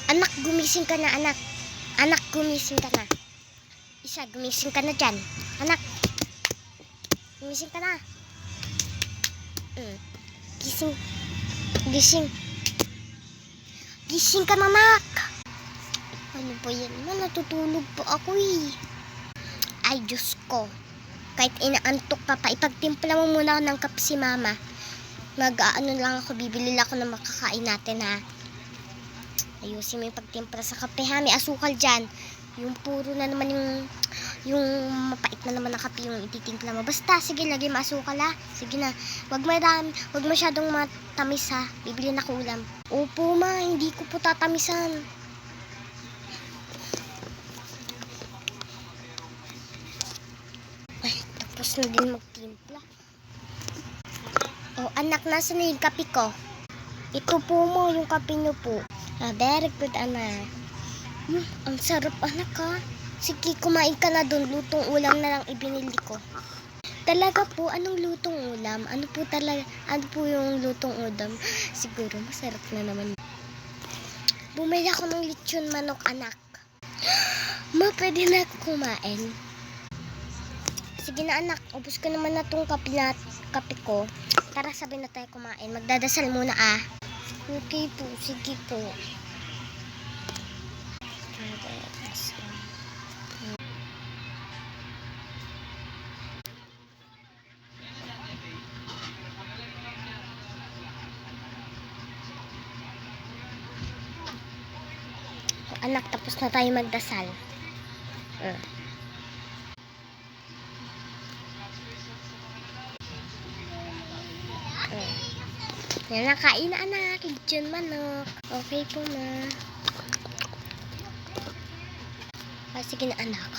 Anak, gumising ka na, anak. Anak, gumising ka na. Isa, gumising ka na dyan. Anak, gumising ka na. Gising. Gising. Gising ka na, anak. Ano ba yan? Natutulog po ako eh. Ay, Diyos ko. Kahit inaantok ka pa, ipagtimpla mo muna ako ng kape si mama. Mag-ano lang ako, bibili lang ako ng makakain natin ha. Ayusin mo yung pagtimpla sa kape ha, may asukal dyan. Yung puro na naman yung mapait na naman na kape yung ititimpla mo. Basta, sige, lagay mo asukal ha. Sige na, wag masyadong matamis ha. Bibili na ako ulam. Opo ma, hindi ko po tatamisan. Ay, tapos na din magtimpla. Oh, anak, nasa na yung kape ko? Ito po mo, yung kape nyo po. Very good, anak. Ang sarap, anak, ha? Sige, kumain ka na dun. Lutong ulam na lang ibinili ko. Talaga po, anong lutong ulam? Ano po yung lutong ulam? Siguro, masarap na naman. Bumili ako ng lechon manok, anak. Ma, pwede na ako kumain. Sige na, anak. Ubus ko naman na tong kape ko. Tara, sabay na tayo kumain. Magdadasal muna ah. Okay po, sige po. Anak, tapos na tayo magdasal. Yan na, kain na anak. Lechon manok. Okay po ma. Sige na anak.